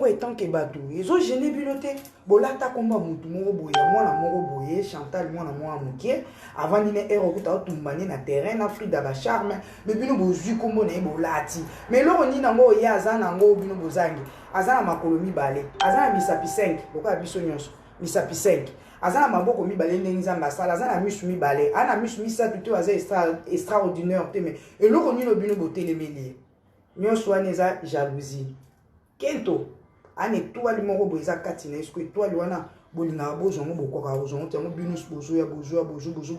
Étant que bateau, ils ont gêné biloté. Bolata combat mutu moko boya, moi na moko boye, Chantal moi na moi mukie. Avant ni ne ero kuta tumbani na terrain na Frida ba charme, mais bino bozu kombo na bolati. Mais lo ni na ngo ya azana ngo bino bozangi. Azana makolo mibale, azana misapi 5, boka biso nyonso. Misapi 5. Azana maboko mibale ndenge nzamba sala, azana misu mibale, ana misu misatu to aza extraordinaire te mais eloko ni no bino botelemeli. Nyonso wana eza jalousie. Kento ane toali moko boza kati na esko toali wana bolinga bozo ngo bokoka bozo ngo tango binus bozo ya bozo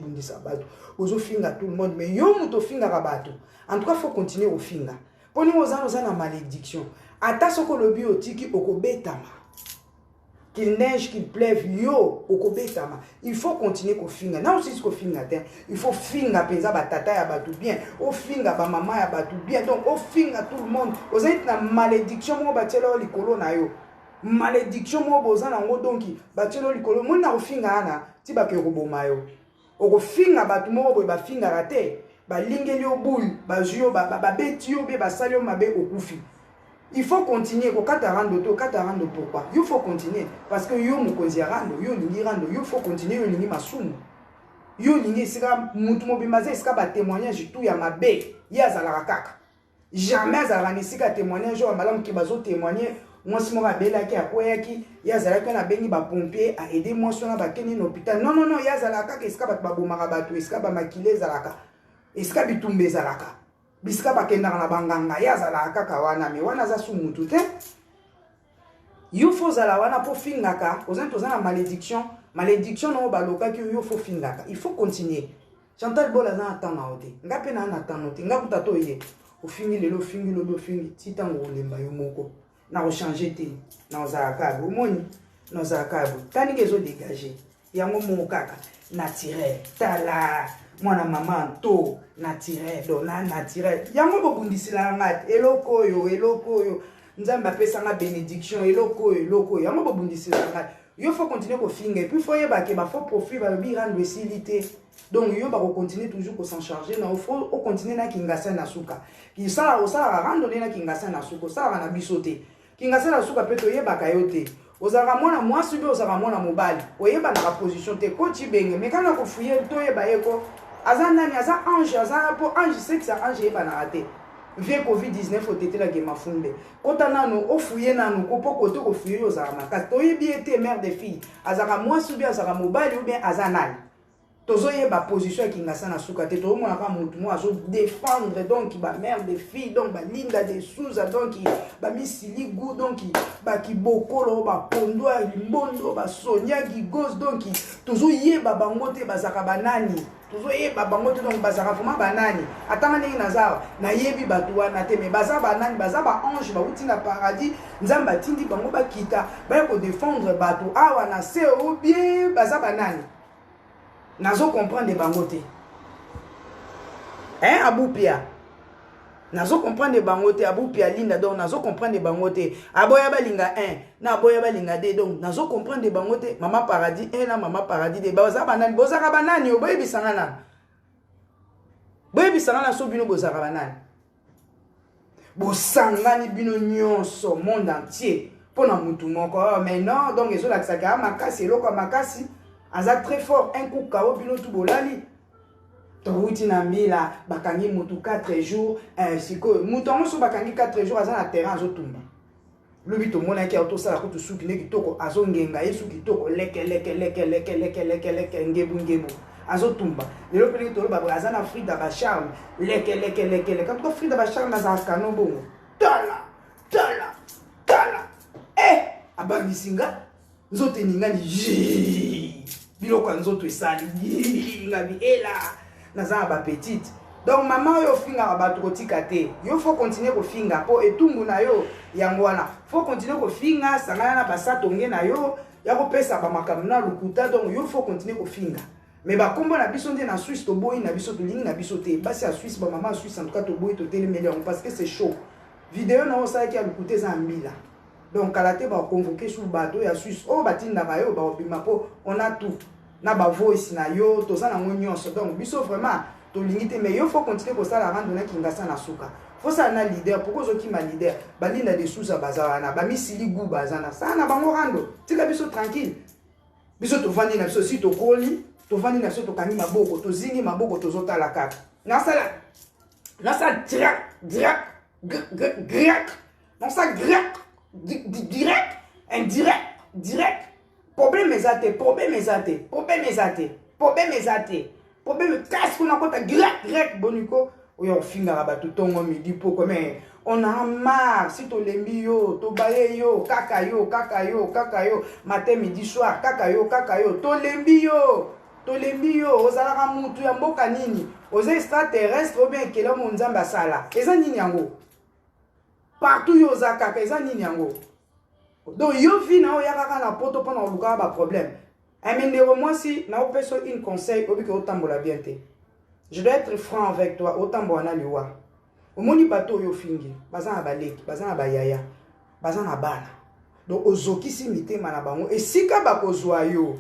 bundisa bato bozo finga tout le monde mais yo muto finga ka bato en tout cas faut continuer au finga poni ozana na malédiction ata soko lobi otiki okobetama qu'il neige qu'il pleuve yo okobetama il faut continuer ko finga na aussi ko finga te il faut finga penza batata ya bato bien o finga ba mama ya bato bien donc o finga tout le monde ozali na malédiction mo batela likolo na yo malédiction mo bozana ngo donc batela likolo mo na ofinga ana ti ba ke roboma yo okofinga bato mo bo ba finga raté ba lingeli yo boule ba juyo ba beti yo be ba sali yo mabe okufi. Il faut continuer. Pourquoi? Il faut continuer. Parce que yo mukonzi rando, yo lingi rando, il faut continuer yo lingi masumu. Yo lingi sika mutu mobimaze sika ba témoignage tout ya mabe, ya zalaka kaka. Jamais zalaka sika témoignage yo malamu ki bazo témoigner, moi si mo ba bela ki akoyaki, ya zalaka na bengi ba pompier a aider moi sona ba keni na hôpital. Non, ya zalaka ke sika ba bomaka batu, sika ba makile zalaka. Sika bitumbe zalaka. Biska bakenda na banganga ya zala kaka wana me wana za sumutu te yo faut zala wana po fingaka ozana tozana malédiction no baloka ki yo faut fingaka il faut continuer. Chantal Bola na atana ote ngape na atana ote ngakuta to ye ofingi lelo fingi lodo fingi titango olemba yo moko na o changer te na ozala ka omoni na ozala ka tani kezo dégager yango mo kaka naturel tala mwana mama to naturel dona naturel yango bobundisila ngati eloko yo nzamba pesa nga bénédiction eloko yango bobundisila ngati yo faut continuer ko finga et puis faut yeba ke ba faut profit ba bi rendre facilité donc yo ba ko continuer toujours ko s'en charger na faut o continuer na kingasa na suka ki sala rendre na kingasa na suka sala na bisote kingasa na suka peto yeba ka yote ozaka mwana mwasi be ozaka mwana mobali oyeba na position te ko tibenge mais kana ko fuyer to yeba yeko azanani aza ange aza po ange c'est que ça ange yeba na raté vie covid-19 otetela ke mafumbe kota nano ofuye nano kopo koto ko fuyer ozaka makasi to yebi ete mère de fille azaka mwasi be azaka mobali ou bien azanani tozo yeba position ya kingasa na suka te to mona ka mutu mo azo défendre donc ba mère de fille donc ba linda de souza donc ba misili gu donc ba kibokolo ba pondo limbondo ba sonia gigos donc tozo yeba bango te bazaka banani tozo yeba bango te donc bazaka vraiment banani atanga ndenge nazawa na yebi batu wana te mais baza banani baza ba ange ba uti na paradis nzamba tindi bango ba kita ba ko défendre batu awa na se ou bien baza banani nazo comprendre bangote abupia nazo comprendre bangote abupia linda donc nazo comprendre bangote aboya balinga 1 na aboya balinga 2 donc nazo comprendre bangote mama paradis 1 na mama paradis 2 baza banani bozaka banani oboyebisanga na so bino bozaka banani bosangani bino nyonso monde entier pona mutu moko mais non donc ezolakisa ka makasi eloko makasi aza très fort un coup kao bino tout bolali to wuti na mbila bakangi mutu 4 jours siko mutu onso bakangi 4 jours aza na terrain azo tumba lobi to mona ki auto sala ko to suki ne kitoko azo ngenga yesu kitoko leke ngebu azo tumba lelo pele to ba aza na Frida ba charme leke quand ko Frida ba charme na za kano bongo tala abangisinga nzote ningani biloko nzoto esali ngabi ela naza ba petite donc maman yo finga bato kotika te yo faut continuer ko finga po etumbu na yo yango wana faut continuer ko finga sangana na basato nge na yo ya ko pesa ba makamna lukuta donc yo faut continuer ko finga mais ba kombo na biso nde na Suisse to boy na biso to lingi na biso te basi à Suisse ba maman Suisse en tout cas to boy to tele million parce que c'est chaud vidéo na osa ki a lukuta za mbila donc kalaté va convoquer sur bateau ya Suisse oh batinda ba yo ba obima po on a tout na ba voice na yo to ça na nyonso donc biso vraiment to lingite mais il faut continuer ko sala rendre na kingasa na suka faut ça na leader pourquoi zo ki ma leader balinda de sous bazana ba misili gu bazana ça na bango rando tika biso tranquille biso to vandi na biso si to koli to vandi na biso to kangi maboko to zingi maboko to zota la kaka na sala direct non ça direct indirect problème ezate problème casse qu'on a kota direct boniko oyo finga ba tout tongo midi po comme on a marre si to lembi yo to baye yo kaka yo matin midi soir kaka yo to lembi yo ozala mutu ya mboka nini oza extraterrestre ou bien kela monzamba sala eza nini yango partout yo za kaka eza nini yango donc yo vi na oya kaka na poto pona oluka ba problème mais moi si na opeso une conseil obi que otambola bien te je dois être franc avec toi otambola na liwa omoni bato yo fingi bazana baleki bazana bayaya bazana bana donc ozokisi mitema na bango esika bakozwa yo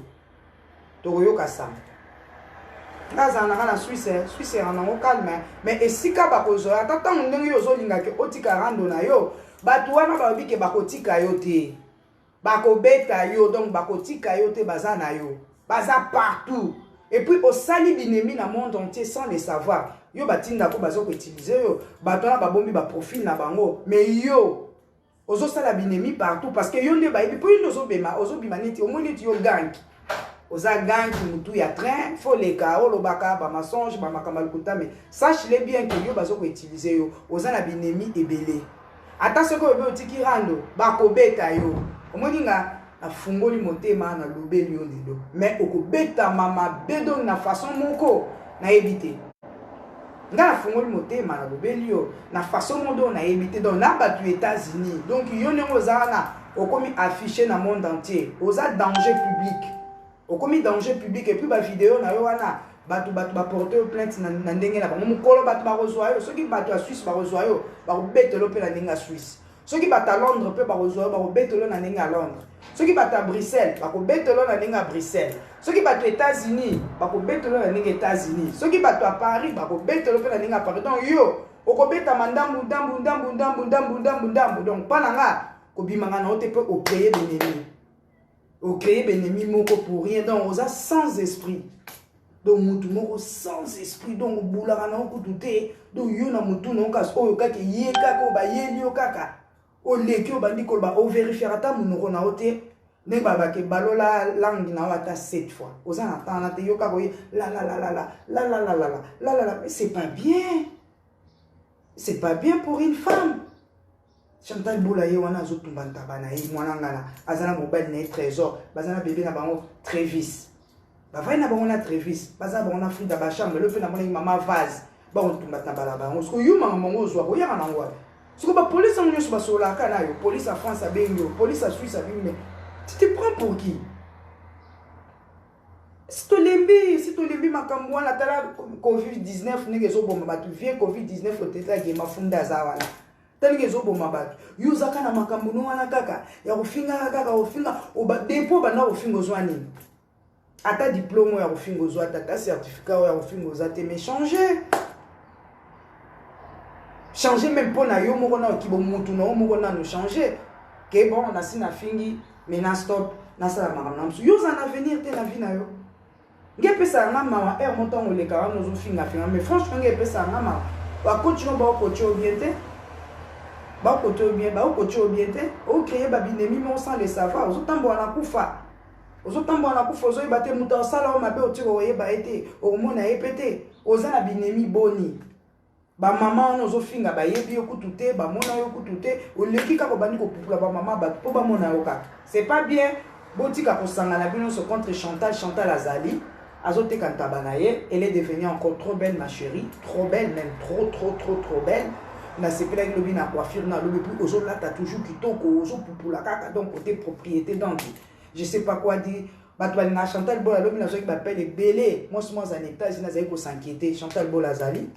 to yo kasama nazana na Suisse en calme mais esika bakozwa tata ndenge yo zolinga ke otika rando na yo bato wana babi ke bakotika yo te bakobeta yo donc bakotika yo te bazana yo baza partout et puis au sali binemi na monde entier sans le savoir yo batinda ko bazo ko utiliser yo bato na babombi ba profil na bango mais yo ozo sala binemi partout parce que yo nde ba ebi po yo ozo bima neti omoni ti yo gang oza gang mutu ya train faut les ka o lobaka ba mensonge ba makambal kuta mais sache-le bien que yo bazo ko utiliser yo oza na binemi ebele ata soko yo otiki rando bakobeta yo omoni nga afungoli motema na lobeli yo ndedo mais okobeta mama bedo na façon moko na ebité nga afungoli motema na lobeli yo na façon modo na ebité donc na batu États-Unis donc yo nengo zana okomi affiché na monde entier oza danger public okomi danger public et puis ba vidéo na yo wana batu ba porter plainte na ndenge na bango mukolo batu ba rozwa yo soki batu a Suisse ba rozwa yo ba betelo pe na ndenge a Suisse soki batu a Londres pe ba rozwa yo ba betelo na ndenge a Londres soki batu a Bruxelles ba betelo na ndenge a Bruxelles soki batu États-Unis ba betelo na ndenge États-Unis soki batu a Paris ba betelo pe na ndenge a Paris donc yo okobeta mandambu ndambu donc pananga kobimanga na ote pe o créer des ennemis au créer des ennemis moko pour rien donc on a sans esprit donc mutu moko sans esprit donc boulaka na okututé donc yo na mutu na okas oyo kaka ye kaka o ba yeli yo kaka o leki o bandi ko ba o vérifier ata munoko na ote ne baba ke balola langue na ata 7 fois oza na tana te yo kaka la mais c'est pas bien pour une femme. Chantal Boulaye wana zotumba ntabana ye mwana ngana azana mobile na trésor bazana bébé na bango Trévis ba vai na bango na Trévis bazana bango na Frida ba chambre le pe na mona mama vase ba on tumba tabala bango sko yuma mongo zwa ko yaka na ngwa sko ba police on nyoso ba sola kana yo police à France a bengo police à Suisse a bengo mais tu te prends pour qui si to lembi makambo wana tala Covid-19 ngezo bomba batu vie Covid-19 oteta ke mafunda za wana tandis que boma bato yuzaka na makambo no wana kaka ya kofinga kaka ofinga oba depo bana ofinga zwani ata diplôme ya kofinga zwa ata certificat ya kofinga zate mais changer même pour na yo moko na kibo mutu na moko na no changer que bon na sina fingi mais na stop na sala makambo yuza na avenir te na vie na yo ngepe sa ngama montant le ka no zo finga mais franchement ngepe sa ngama wa continuer ba coach orienté ba côté bien ba côté bien te o créer ba binemi mais on sans le savoir ozotambo na kufa ozo ibate muta sala o mabe otiko oyeba ete o mona epete ozana binemi boni ba mama on ozofinga ba yebi okutute ba mona yo kutute o leki ka ko bandi ko pupula ba mama ba po ba mona yo ka c'est pas bien botika ko sangana bino so contre Chantal Azali azote kantabana ye elle est devenue encore trop belle ma chérie trop belle même trop belle na sepela lobi na coiffure na lobi puis ozo là t'as toujours kitoko ozo pupula kaka donc côté propriété donc je sais pas quoi dire bato na Chantal Bola lobi na zo ki bapele belé moi en étage na zaiko s'inquiéter Chantal Bola Zali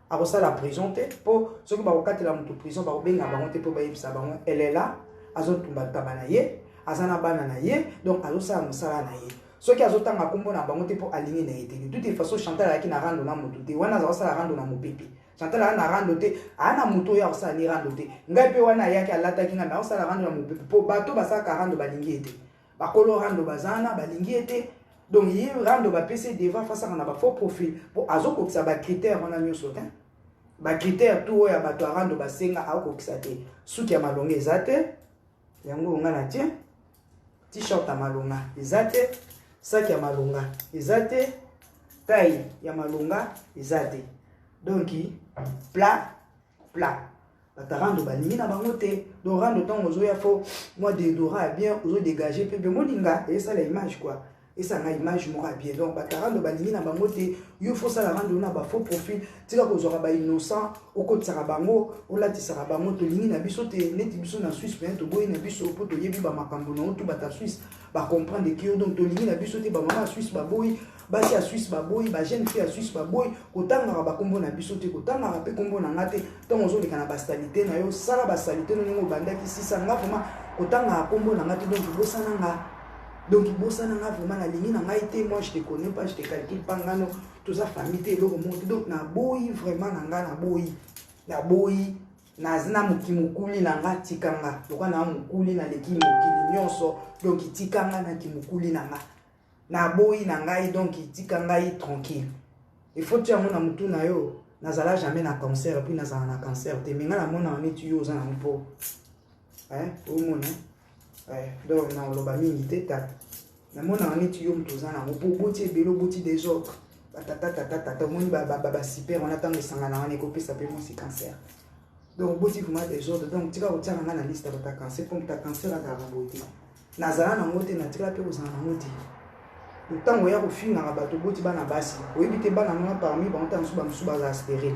a reçu la prison te pour ceux qui ba okatela mutu prison ba obenga bango te po ba yebisa bango elle est là azo tumba tabana ye azana bana na ye donc azo sala musala na ye Ce qui a autant à combo na bango te pour aligner na été. De toute façon, Chantal a qui na rando na moto te. Wana za la rando na mopepe. Chantal a na rando te. Ana moto ya sa ni rando te. Ngai pe wana ya ki alata ki na ba sa la rando na mopepe. Po bato ba sa ka rando balingi été. Ba kolo rando bazana balingi été. Donc il rando ba PC devant face à na ba faux profil. Pour azoko que ça ba critère on a mieux sauté. Ba critère tout ya bato rando ba senga a ko kisate. Suki ya malonga ezate. Yango nga na tien. T-shirt ya malonga ezate. Sac ya malonga ezate, taille ya malonga ezate. Donc plat batarando balingi na bango te. Donc rando temps ozo ya fo moi déodorant bien ozo dégager pe be moninga et ça la image quoi. Et ça na image mora bien. Donc batarando balingi na bango te. Yo faut ça la rando na ba faux profil. Tika ko zora ba innocent o ko tsara bango o lati sara bango to lingi na biso te neti biso na Suisse pe to boy na biso po to yebi ba makambo na to bata Suisse. Ba comprendre que donc to lingi na biso te ba mama Suisse ba boy ba si a Suisse ba boy ba jeune fille a Suisse ba boy ko tanga ba kombo na biso te ko tanga pe kombo na ngate to mozo leka na ba stalité na yo sala ba stalité no ngo bandaki sisa nga vraiment ko tanga kombo na ngate donc bosana nga donc bosana nga vraiment na lingi na ngai te moi je te connais pas je te calcule pas ngano tout ça famille te lo monte donc na boy vraiment na nga na boy nazina mukimukuli na nga tikanga loka na mukuli na leki mukili nyonso donc itikanga na kimukuli na nga na boyi na ngai donc itikanga tranquille il faut tu amona mutu na yo nazala jamais na cancer puis nazala na cancer te menga na mona on tu yo za na mpo o mona donc na loba mingi te ta na mona on tu yo mtu za na mpo boti belo boti des autres tata moni ba super on attend le sangana on est ça peut mon cancer. Donc, si vous avez des ordres, donc tu vas retirer la liste de ta cancer, pour ta cancer à la beauté. Nazara na moté, na tira pe aux anamoté. Le temps où il y a au film, na rabato, boti bana basi. Ou éviter bana noa parmi, ba onta nsuba nsuba za aspiré.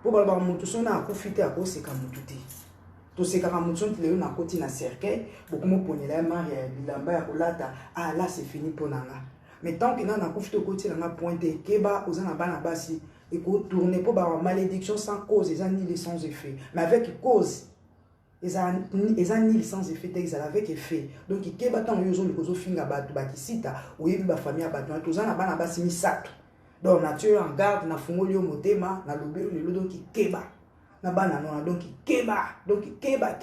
Pour balba mutu sona a profiter à cause c'est comme mututi. To se kara mutu ti le na koti na cercueil, beaucoup mo ponela maria bilamba ya kolata. Ah là c'est fini pour nanga. Mais tant que na na profiter koti na pointé, keba aux bana basi. Et pour tourner pour avoir malédiction sans cause, ils ont ni sans effet. Mais avec cause, ils ont ni sans effet, ils ont avec effet. Donc, ils ont battu les choses, ils ont battu les sita, ou ils ont famille battu, tous en a battu mis sac. Donc, nature en garde, na fungoli au motema, na lobelo le donc qui keba, na banana donc qui keba, donc qui keba.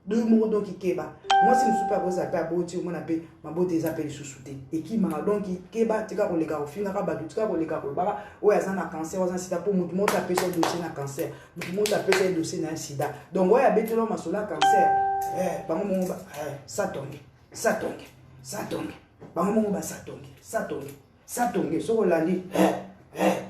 Deux mots donc qui keba. Moi si je ne suis pas posé à faire beauté au moins appelle ma beauté appelle sous-souté et qui m'a donc qui keba tika ko leka au finga ka batu tika ko leka ko baba o ya sana cancer o sida pour mutu mota pesa dossier na cancer mutu mota pesa dossier na sida donc o ya betelo masola cancer bango mo ba ça tongue bango mo ba ça tongue so ko landi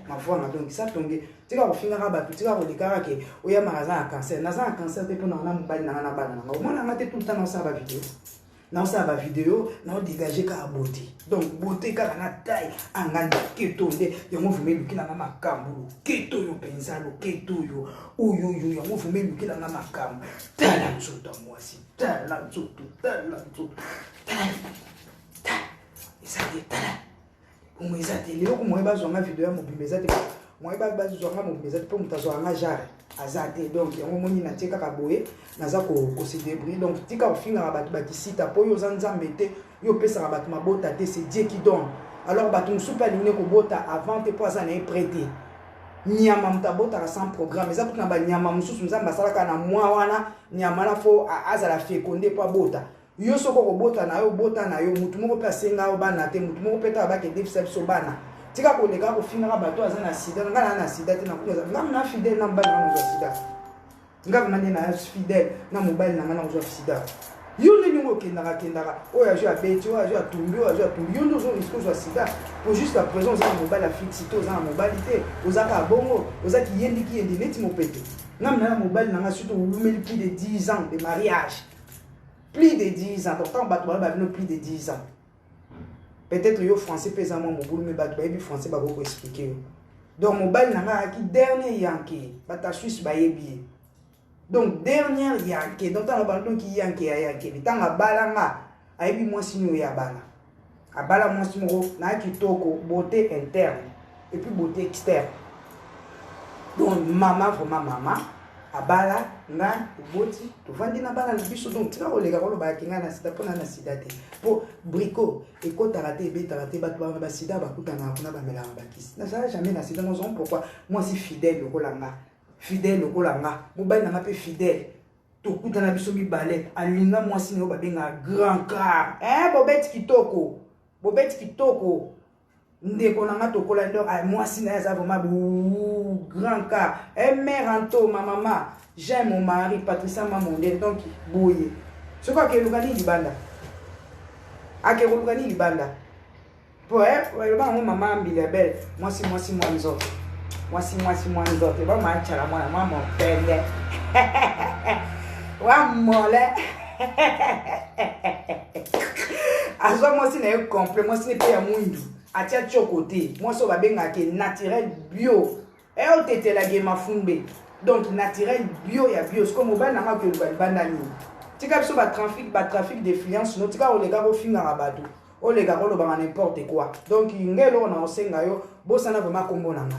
ma foi donc ça tongue tika ko finga ka batu tika ko leka ke o ya magasin à cancer na za cancer te pona na mbali na bana o mona ngate tout le temps na ça va vidéo na ça va vidéo na dégager ka beauté donc beauté ka na taille anganda keto nde yango vume lukila na makambu keto yo penzalo keto yo oyo yango vume lukila na makambu tala nzoto mwasi tala nzoto isate tala umwezate leo kumweba zonga video ya mobimezate mweba bazonga mobimezate po mutazonga jare azate donc yango moni na tika ka boye naza ko se débrouiller donc tika ofinga ba sita po yo zanzambe te yo pesa ba mabota te c'est Dieu qui donne alors ba tu super ligne ko bota avant te poza na prêter nyama mtabota sans programme eza kuna ba nyama mususu nzamba salaka na mwa wana nyama na fo azala fécondé po bota yo soko ko bota na yo mutu moko pe asenga bana te mutu moko pe ta ba ke def so bana tika ko leka ko finga bato azana sida ngana na sida te na kuza ngam fidèle na mbala na sida ngam mane na fidèle na mobile na ngana uzo sida yo ni ngo kendaka oya jo abeti oya jo atumbi yo ndo zo isko zo sida pour jusqu'à présent za mobile a fixité za mobilité ozaka bongo ozaki yendi neti mopete ngam na mobile na nga surtout plus de 10 ans de mariage plus de 10 ans pourtant bato ba plus de 10 ans. Peut-être yo français pesamment mon boulot mais ba français ba ko expliquer. Donc mobile nanga ki dernier yanké bata Suisse ba yebi. Donc dernière yanké donc on ba donc yanké bitanga balanga ayebi moi sino ya bala. Abala moi sino na kitoko beauté interne et puis beauté externe. Donc maman vraiment maman abala nga uboti tovandi na bana biso donc tika kolega koloba kinga na sida pona na sida te po briko ekotaka te ebetaka te bato ba sida bakutana kuna bamelaka bakisi nazala jamais na sida nozon pourquoi moi si fidèle lokola nga mobali nanga mpe fidèle tokutana biso mibale alinga mwasi nayo babenga grand car bobeti kitoko ndeko nanga tokola ndo mwasi naye aza vraiment grand car mère Anto ma maman j'aime mon mari Patricia Mamonde donc boye ce quoi que lugani libanda po le ba mo mama mbile belle mwasi mwanzote ba machala mwana mama pende wa mole azwa mwasi naye complet mwasi ne pe ya mundu atia côté moi so babenga ke naturel bio o tete la ge mafumbe donc naturel bio ya bio ce comme ba na ma ke banda ni tika biso ba trafic d'influence no tika o le gars finga rabado o le gars lo ba n'importe quoi donc ngelo na osenga yo bosana vraiment kombo nanga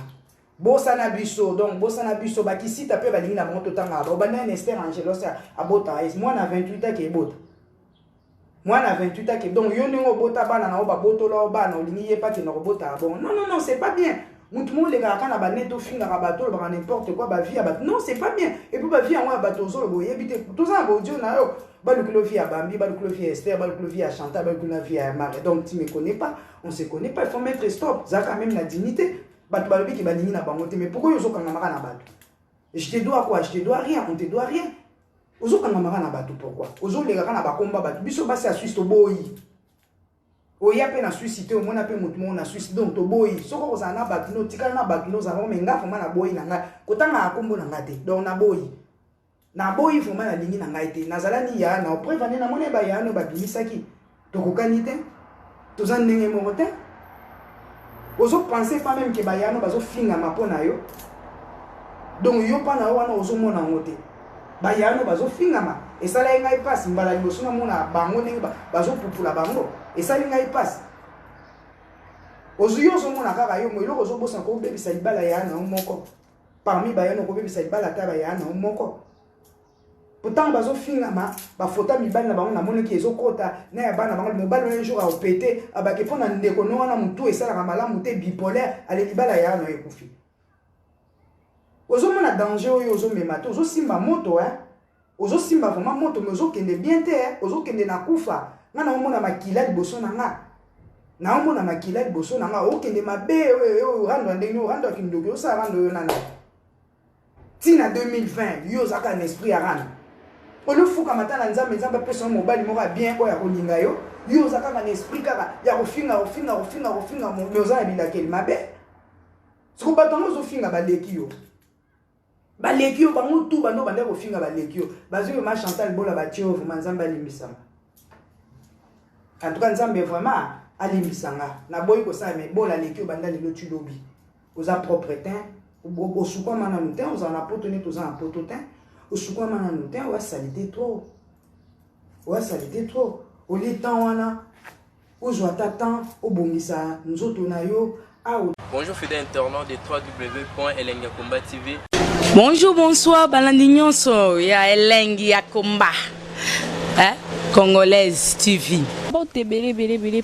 bosana biso donc bosana biso ba kisita pe ba lingi na moto tanga ba banda Esther Angelos abota moi na 28 ans ke bota moi na 28 ans donc yo ndingo bota bana na ba botola bana olingi ye pati na bota bon non c'est pas bien mutu mo le gars kana ba neto finga bato ba n'importe quoi ba vie ba non c'est pas bien et puis ba vie en bato zo bo yebite tout ça bo dio na yo ba le vie à Bambi ba le vie à Esther ba le vie à Chantal ba le vie à Marie donc tu me connais pas on se connaît pas il faut mettre stop ça quand même la dignité bato ba lobi ki ba lingi na bango te mais pourquoi yo zo kanga maka na bato je te dois quoi je te dois rien on te doit rien ozo kanga maka na bato pourquoi ozo le gars na ba komba bato biso ba sa Suisse to boyi oya pe na Suisse te omona pe mutu mo na Suisse donc to boyi soko oza na bato no tikala na bato no za mo menga foma na boyi na nga kotanga akombo na nga te donc na boyi foma na lingi na nga te nazala ni ya na prevane na mona ba ya no ba bimisaki to kokani te to za ndenge mo te ozo penser pas même que ba ya no bazo finga mapona yo donc yo pa na wana ozo mona ngote ba ya no bazo finga ma esala ngai passe mbala liboso na mona bango ndenge bazo pupula bango esali ngai passe ozuyo zo mona kaka yo mo iloko zo bosa ko bebisa libala ya na moko parmi ba ya no ko bebisa libala ta ba ya na moko pourtant bazo finga ma ba fota mibali na bango na mona ki ezo kota na ya bana bango mobali un jour a opété abake pona ndeko no wana mutu esala ka malamu te bipolaire ale libala ya no ekufi ozo mona danger oyo ozo mema to ozo simba moto ozo simba vraiment moto mais ozo kende bien te ozo kende na kufa nga na omona makila liboso na nga na omona makila liboso na nga okende mabe oyo rando ndenge rando kindoki osa rando yo nana tina 2020 yo zaka na esprit ya rando olu fuka matana nzambe pesa mobali moko bien oya kolinga yo zaka na esprit kaka ya kofinga mais oza bila kel mabe siko batango zo finga baleki yo bango tu bando bande kofinga baleki yo bazo yo ma Chantal bola batio vraiment nzambe alimbisanga en tout cas nzambe vraiment alimbisanga na boyi ko sa mais bola leki yo banda lelo tu lobi oza propre teint osukwa mana mutin oza na poto ne toza na poto teint osukwa mana mutin oza salite trop oli temps wana ozwa tatan obongisa nzoto na yo. Bonjour fidèles internautes de www.elengiakomba TV. Bonjour, bonsoir, balandi nyonso ya Elengi ya Komba. Congolaise TV.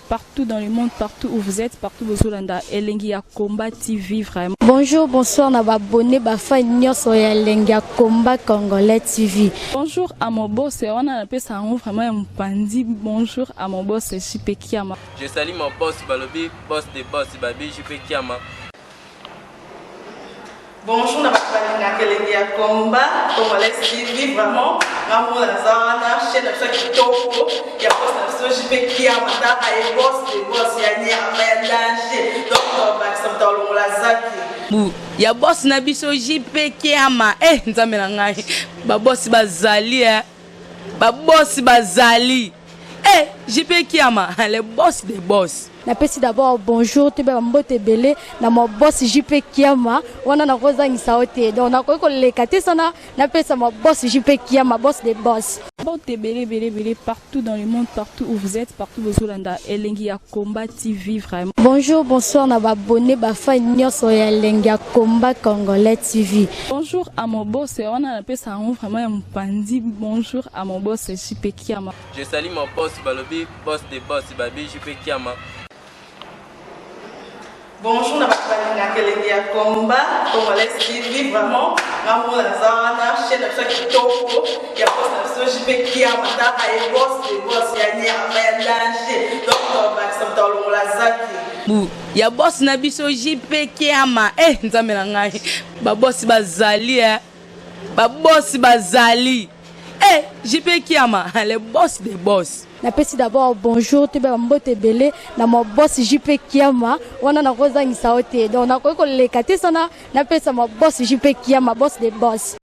Partout dans le monde, partout où vous êtes, partout où vous êtes, Elengi ya Komba TV vraiment. Bonjour, bonsoir, na abonné ba fa nyonso ya Elengi ya Komba Congolais TV. Bonjour à mon boss, on a appelé ça vraiment un pandi. Bonjour à mon boss, JP Kiama. Je salue mon boss Balobi, boss de boss Babi, JP Kiama. Bonjour, na bakalanga Elengi ya Komba Congolais TV vraiment. Ramon Lazana, chaîne de Kitoko, il y a boss de JP Kiama, et boss de boss ya ni a danger. Donc ça me donne la zaki. Ya boss na biso JP Kiama nzambe na ngai ba boss bazali ba boss bazali JP Kiama le boss des boss napesi d'abord bonjour te ba mbote belé na mo boss JP Kiama wana na kozangisa ote donc na ko leka te sana napesa mo boss JP Kiama boss des boss. Bon, belé partout dans le monde, partout où vous êtes, partout où vous êtes, Elengi ya Komba TV vraiment. Bonjour, bonsoir, na abonné ba fan nyonso ya Elengi ya Komba Congolais TV. Bonjour à mon boss, on a appelé ça vraiment un pandi. Bonjour à mon boss JP Kiama. Je salue mon boss Balobi, boss des boss, Babi JP Kiama. Bonjour, na balinga Elengi ya Komba Congolais TV vraiment. Ngamu la zana chaîne na chaque toko ya boss na JP Kiama ta ay boss des boss ya nya ya danger. Donc ba samtalo la zaki. Bu ya boss na biso JP Kiama nzambe na ngai ba boss bazali ba boss bazali JP Kiama le boss des boss. Napesi d'abord bonjour te ba mbote belé na mo boss JP Kiama wana na kozangisa ote donc na ko leka te sana napesa mo boss JP Kiama boss des boss.